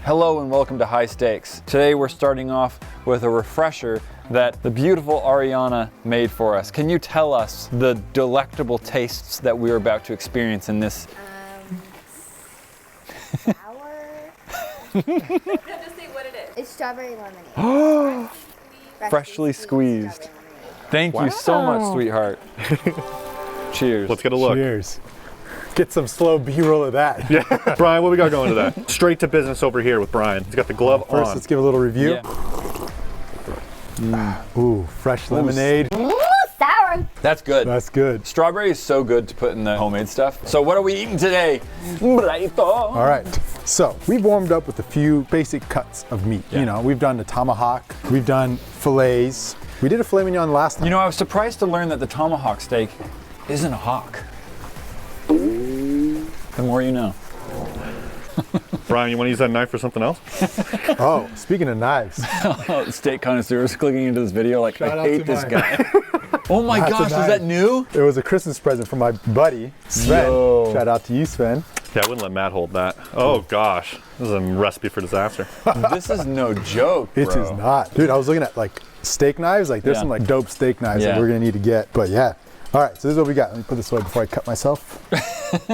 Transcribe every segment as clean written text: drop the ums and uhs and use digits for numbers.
Hello and welcome to High Stakes. Today we're starting off with a refresher that the beautiful Ariana made for us. Can you tell us the delectable tastes that we're about to experience in this? Sour. Just say what it is. It's strawberry lemonade. Freshly squeezed. strawberry lemonade. Thank you so much, sweetheart. Cheers. Let's get a look. Cheers. Get some slow B-roll of that. Yeah. Brian, what we got going today? Straight to business over here with Brian. He's got the glove First, on. let's give a little review. Yeah. Ooh, fresh lemonade. Ooh, sour. That's good. That's good. Strawberry is so good to put in the homemade stuff. So what are we eating today? All right. So we've warmed up with a few basic cuts of meat. Yeah. You know, we've done the tomahawk. We've done fillets. We did a filet mignon last time. You know, I was surprised to learn that the tomahawk steak isn't a hawk. The more you know. Brian, you want to use that knife for something else? Oh, speaking of knives. Steak connoisseurs clicking into this video like, Shout I out hate to this mine. guy. Oh my That's a gosh, is knife. that new? It was a Christmas present from my buddy, Sven. Yo. Shout out to you, Sven. Yeah, I wouldn't let Matt hold that. Oh gosh, this is a recipe for disaster. This is no joke, bro. It is not. Dude, I was looking at like steak knives. Like there's Yeah. some like dope steak knives Yeah. that we're gonna need to get. But yeah. All right, so this is what we got. Let me put this away before I cut myself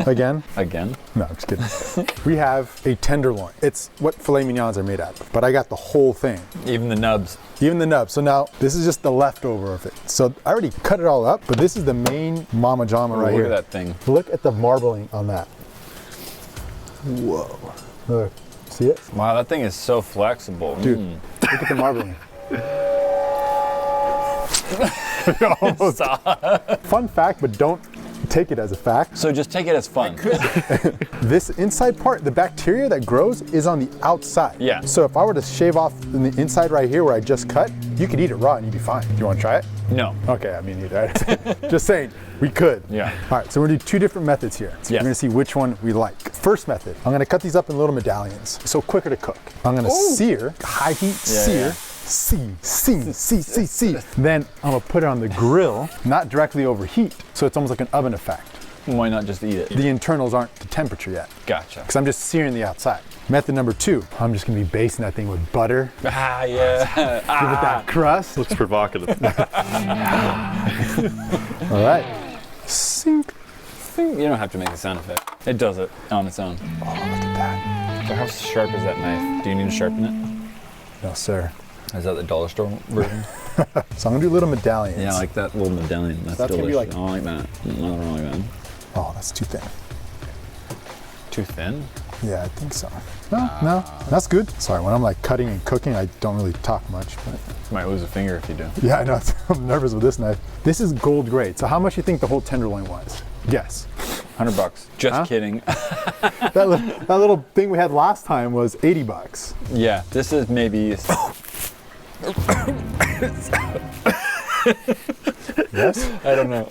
again. Again? No, I'm just kidding. We have a tenderloin. It's what filet mignons are made out of, but I got the whole thing, Even the nubs. even the nub. So now this is just the leftover of it. So I already cut it all up, but this is the main mama jama right Look here. at that thing. Look at the marbling on that. Whoa. Look, see it? Wow, that thing is so flexible. Dude, look at the marbling. Almost. Fun fact, but don't take it as a fact. So just take it as fun. This inside part, the bacteria that grows is on the outside. Yeah. So if I were to shave off in the inside right here where I just cut, you could eat it raw and you'd be fine. Do you want to try it? No. Okay, I mean neither. Just saying, we could. Yeah. All right, so we're gonna do two different methods here. So Yes. we're gonna see which one we like. First method, I'm gonna cut these up in little medallions, so quicker to cook. I'm gonna sear, high heat, sear. yeah. See. Then I'm gonna put it on the grill, not directly overheat, so it's almost like an oven effect. Why not just eat it? The internals aren't the temperature yet, Gotcha. because I'm just searing the outside. Method number two, I'm just gonna be basting that thing with butter. Ah, yeah. Give it that crust. Looks provocative. All right. Sink. You don't have to make a sound effect. It does it on its own. Oh, look at that. So how sharp is that knife? Do you need to sharpen it? No, sir. Is that the dollar store version? So I'm gonna do little medallions. Yeah, I like that little medallion. That's That's gonna be delicious. like- I don't like that. Nothing wrong with that. Oh, that's too thin. Too thin? Yeah, I think so. No, that's good. Sorry, when I'm like cutting and cooking, I don't really talk much, but Might lose a finger if you do. yeah, I know. I'm nervous with this knife. This is gold grade. So how much do you think the whole tenderloin was? Guess. $100. Just Huh? kidding. That little thing we had last time was $80. Yeah, this is maybe. Yes? I don't know.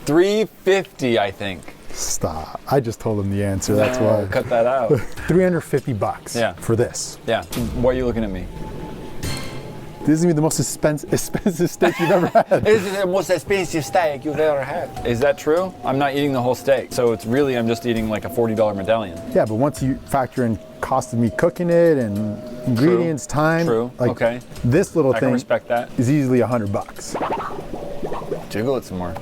$350, I think. Stop. I just told him the answer. That's why. Cut that out. $350 Yeah. for this. Yeah. Why are you looking at me? This is gonna be the most expensive steak you've ever had. This is the most expensive steak you've ever had. Is that true? I'm not eating the whole steak, so it's really I'm just eating like a $40 medallion. Yeah, but once you factor in cost of me cooking it and ingredients, time, True. like Okay. this little I can thing respect that. is easily $100. Jiggle it some more.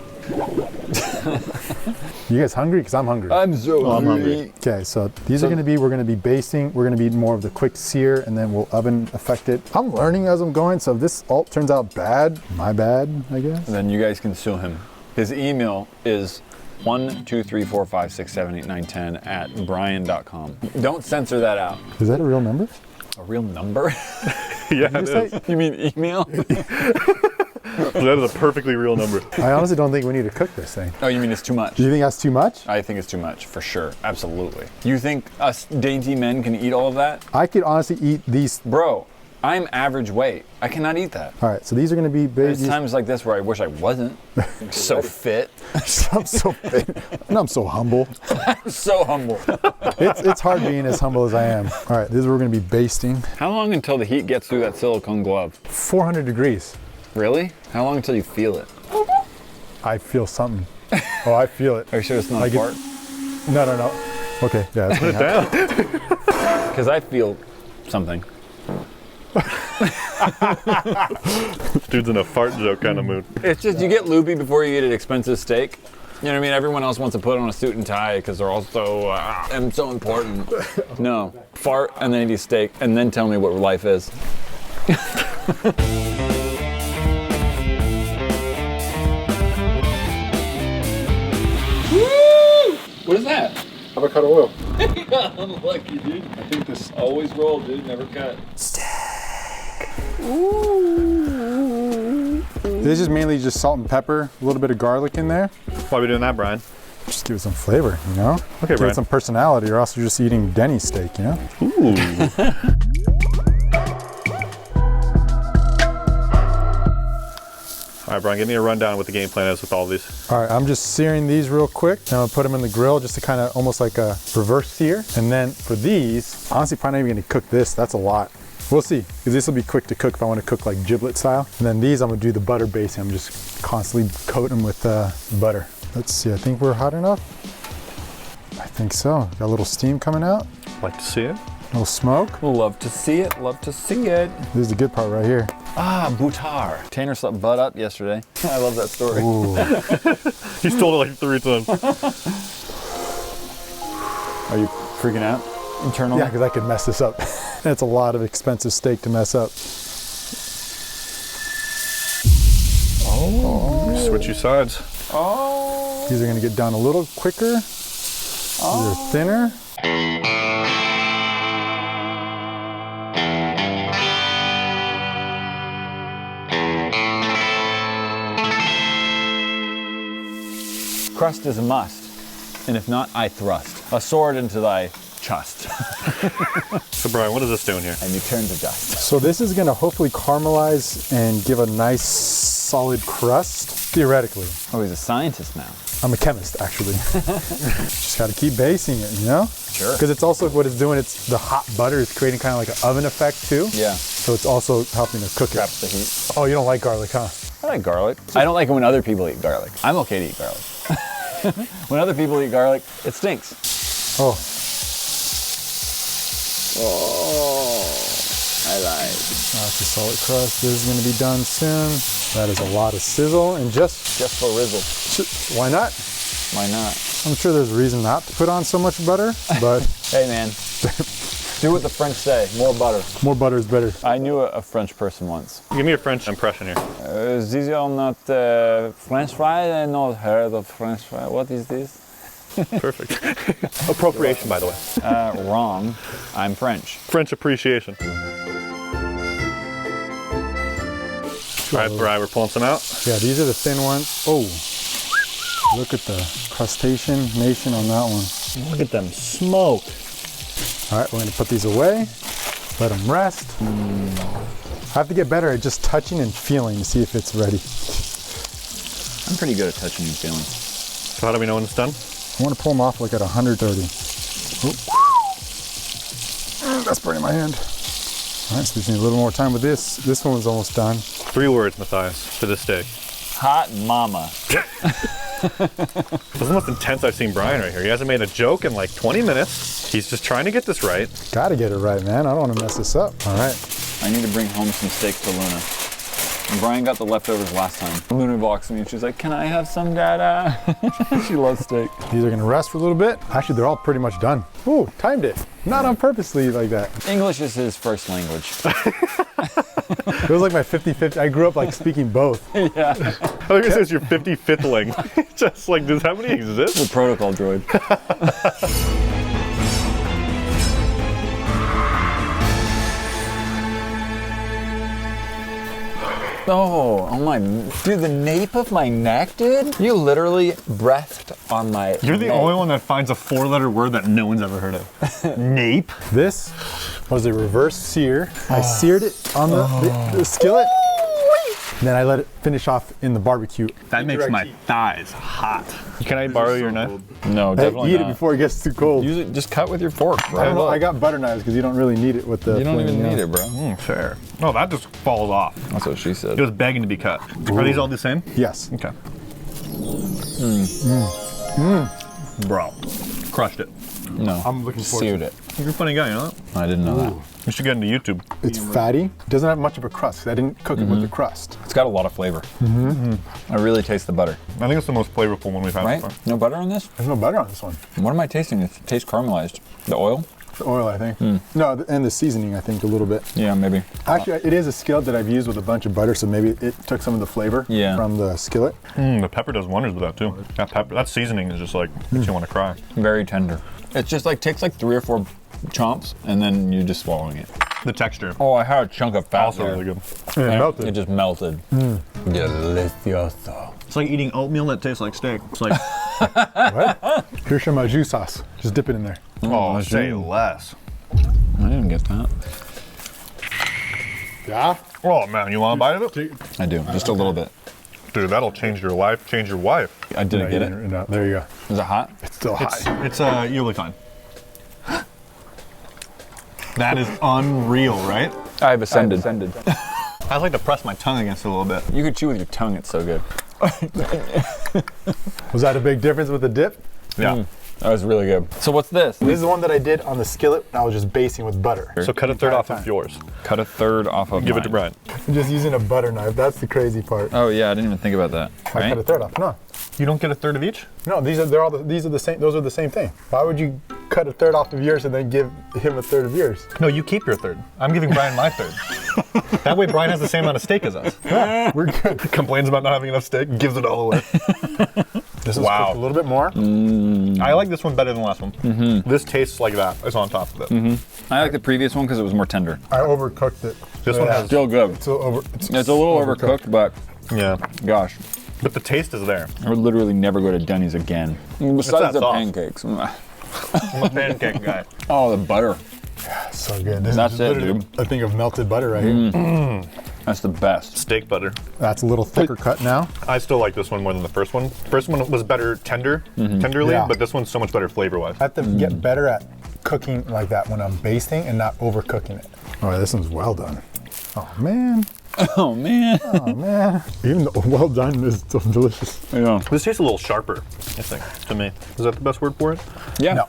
You guys hungry? Because I'm hungry. I'm so hungry. Okay, so these are gonna be, we're gonna be basting, we're gonna be more of the quick sear, and then we'll oven affect it. I'm learning as I'm going, so if this all turns out bad, my bad, I guess. Then you guys can sue him. His email is 12345678910@brian.com. Don't censor that out. Is that a real number? A real number? Yeah, Did it you is. say? You mean email? That is a perfectly real number. I honestly don't think we need to cook this thing. Oh, you mean it's too much? Do you think that's too much? I think it's too much, for sure. Absolutely. You think us dainty men can eat all of that? I could honestly eat these. Bro, I'm average weight. I cannot eat that. All right, so these are gonna be There's based. times like this where I wish I wasn't. I'm so fit. I'm so fit. And I'm so humble. I'm so humble. It's hard being as humble as I am. All right, this is what we're gonna be basting. How long until the heat gets through that silicone glove? 400 degrees. Really? How long until you feel it? I feel something. Oh, I feel it. Are you sure it's not Like a fart? No. Okay, yeah. Put it down. Because I feel something. Dude's in a fart joke kind of mood. It's just you get loopy before you eat an expensive steak. You know what I mean? Everyone else wants to put on a suit and tie because they're all so important. No, fart and then eat a steak and then tell me what life is. Woo! What is that? Avocado oil. Unlucky, dude. I think this. Always roll, dude. Never cut. This is mainly just salt and pepper, a little bit of garlic in there. Why are we doing that, Brian? Just give it some flavor, you know? Okay, Give Brian. it some personality, or else you're just eating Denny's steak, you know? Ooh. All right, Brian, give me a rundown of what the game plan is with all these. All right, I'm just searing these real quick. And I'm gonna put them in the grill just to kind of almost like a reverse sear. And then for these, honestly, probably not even gonna cook this. That's a lot. We'll see, because this will be quick to cook if I want to cook like giblet style. And then these, I'm gonna do the butter basting. I'm just constantly coating them with butter. Let's see, I think we're hot enough. I think so. Got a little steam coming out, Like to see it? a little smoke. Love to see it. Love to see it. This is the good part right here. Ah, Bhutar. Tanner slept butt up yesterday. I love that story. Ooh. He stole it like 3 times. Are you freaking out internally? Yeah, because I could mess this up. That's a lot of expensive steak to mess up. Switch your sides. Oh. These are gonna get done a little quicker. These are thinner. Crust is a must, and if not, I thrust a sword into thy chest, So, Brian, what is this doing here? and you turn to dust. So this is gonna hopefully caramelize and give a nice solid crust, theoretically. Oh, he's a scientist now. I'm a chemist, actually. Just gotta keep basting it, you know? Sure. Because it's also what it's doing, it's the hot butter is creating kind of like an oven effect too. Yeah, So it's also helping to cook traps the heat. it. Oh, you don't like garlic, huh? I like garlic. I don't like it when other people eat garlic. I'm okay to eat garlic. When other people eat garlic, it stinks. Oh, Oh, I like. that's a solid crust. This is gonna be done soon. That is a lot of sizzle and just, Just for rizzle. why not? Why not? I'm sure there's a reason not to put on so much butter, but Hey man, do what the French say, more butter. more butter is better. I knew a French person once. Give me a French impression here. These are not French fries. I not heard of French fries. What is this? Perfect. Appropriation, by the way. Wrong. I'm French. French appreciation. All right, Brian, we're pulling some out. Yeah, these are the thin ones. Oh, look at the crustacean nation on that one. Look at them smoke. All right, we're gonna put these away, let them rest. I have to get better at just touching and feeling to see if it's ready. I'm pretty good at touching and feeling. So how do we know when it's done? I want to pull them off like at 130. Oop. That's burning my hand. All right, so we just need a little more time with this. This one was almost done. 3 words, Matthias, for this steak. Hot mama. This is the most intense I've seen Brian right here. He hasn't made a joke in like 20 minutes. He's just trying to get this right. Gotta get it right, man. I don't want to mess this up. All right. I need to bring home some steaks to Luna. And Brian got the leftovers last time. Luna walks me and she's like, "Can I have some, Dada?" She loves steak. These are gonna rest for a little bit. Actually, they're all pretty much done. Ooh, timed it. Not on purposely like that. English is his first language. It was like my 50-50. I grew up like speaking both. Yeah. I think it says your 55th ling. Just like, does how many exist? The protocol droid. Oh my, dude, the nape of my neck, dude? You literally breathed on my You're the neck. only one that finds a 4-letter word that no one's ever heard of. Nape. This was a reverse sear. I seared it on the skillet. Then I let it finish off in the barbecue. That makes my thighs hot. Can I borrow your knife? No, Hey, definitely eat not. it before it gets too cold. Use it, just cut with your fork, bro. I don't know. Look. I got butter knives because you don't really need it with the. You don't even flaming need out. it, bro. Fair. Oh, that just falls off. That's what she said. It was begging to be cut. Are these all the same? Yes. Okay. Bro, crushed it. No. I'm looking forward Seared to it. You're a funny guy, you know that? I didn't know that. You should get into YouTube. It's fatty. Doesn't have much of a crust 'cause I didn't cook it with the crust. It's got a lot of flavor. I really taste the butter. I think it's the most flavorful one we've had Right? so far. No butter on this? There's no butter on this one. What am I tasting? It tastes caramelized. The oil? The oil, I think. No, and the seasoning, I think, a little bit. Yeah, maybe. Actually, it is a skillet that I've used with a bunch of butter, so maybe it took some of the flavor from the skillet. The pepper does wonders with that too. That pepper, that seasoning is just like makes you want to cry. Very tender. It's just like takes like 3 or 4 chomps and then you're just swallowing it. The texture. Oh, I had a chunk of fat Also there. really good. And it And melted. It just melted. Delicioso. It's like eating oatmeal that tastes like steak. It's like, What? Here's some jus sauce. Just dip it in there. oh, say less. I didn't get that. Yeah? Oh man, you want a bite of it? I do, just a little bit. Dude, that'll change your life, change your wife. I didn't get it. No, there you go. Is it hot? It's still high. It's you'll be fine. That is unreal, right? I've ascended. I'd like to press my tongue against it a little bit. You could chew with your tongue, it's so good. Was that a big difference with the dip? Yeah. That was really good. So what's this? This is the one that I did on the skillet. I was just basting with butter. So cut a third off of Time. yours. Cut a third off of Give it mine. to Brian. I'm just using a butter knife. That's the crazy part. Oh yeah, I didn't even think about that. I cut a Right? third off. No, You don't get a third of each? no, these are the same. Those are the same thing. Why would you cut a third off of yours and then give him a third of yours? No, you keep your third. I'm giving Brian my third. That way Brian has the same amount of steak as us. Yeah, we're good. Complains about not having enough steak, gives it all away. This is Wow. cooked a little bit more. I like this one better than the last one. This tastes like that. It's on top of it. I like the previous one because it was more tender. I overcooked it. This one has, Still good. It's a little, It's a little overcooked, but yeah, gosh, but the taste is there. I would literally never go to Denny's again. Besides that the sauce? pancakes. I'm a pancake guy. Oh, the butter. So good. This That's is it, literally dude. a thing of melted butter right here. That's the best. Steak butter. That's a little thicker cut now. I still like this one more than the first one. First one was better tenderly, Yeah. but this one's so much better flavor-wise. I have to get better at cooking like that when I'm basting and not overcooking it. All right, this one's well done. Oh man, Oh man. oh man. Even the well done is still delicious. Yeah. This tastes a little sharper, I think, to me. Is that the best word for it? Yeah. No.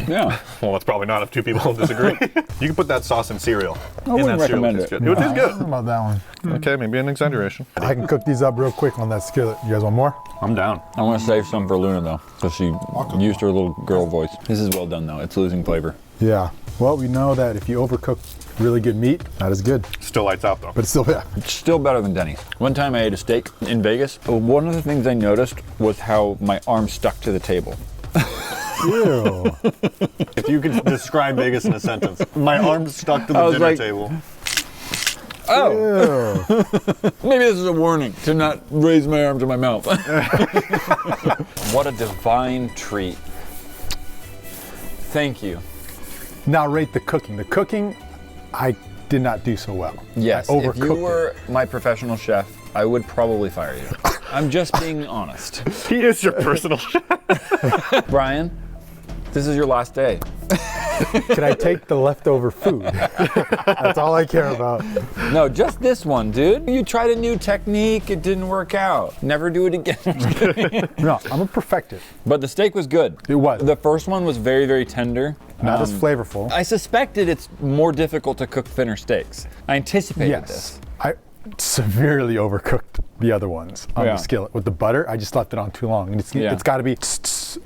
Yeah. Well, that's probably not if two people disagree. You can put that sauce in cereal. I wouldn't recommend tastes it. good. It would taste I don't know good. about that one. Okay, maybe an exaggeration. I can cook these up real quick on that skillet. You guys want more? I'm down. I want to save some for Luna though, because she used her little girl voice. This is well done though. It's losing flavor. Yeah. Well, we know that if you overcook really good meat, that is good. Still lights out though. But it's still bad. It's still better than Denny's. One time I ate a steak in Vegas. One of the things I noticed was how my arm stuck to the table. Ew. If you could describe Vegas in a sentence, my arm's stuck to I the was dinner like- table. Oh, Ew. maybe this is a warning to not raise my arm to my mouth. What a divine treat. Thank you. Now rate the cooking. The cooking, I did not do so well. Yes, I if you overcooked were my professional chef, I would probably fire you. I'm just being honest. He is your personal chef. Brian, this is your last day. it. Can I take the leftover food? That's all I care about. No, just this one, dude. You tried a new technique, it didn't work out. Never do it again. No, I'm a perfected. But the steak was good. It was. The first one was very, very tender. Not as flavorful. I suspected it's more difficult to cook thinner steaks. I anticipated Yes. this. I severely overcooked the other ones on Yeah. the skillet. With the butter, I just left it on too long. And Yeah. it's got to be,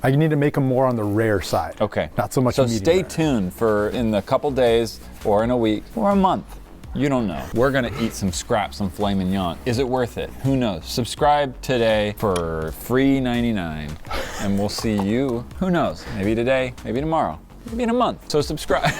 I need to make them more on the rare side. Okay. Not so much So medium stay rare. tuned for in a couple days or in a week or a month. You don't know. We're gonna eat some scraps, some filet mignon. Is it worth it? Who knows? Subscribe today for free 99, and we'll see you. Who knows? Maybe today, maybe tomorrow, maybe in a month. So subscribe.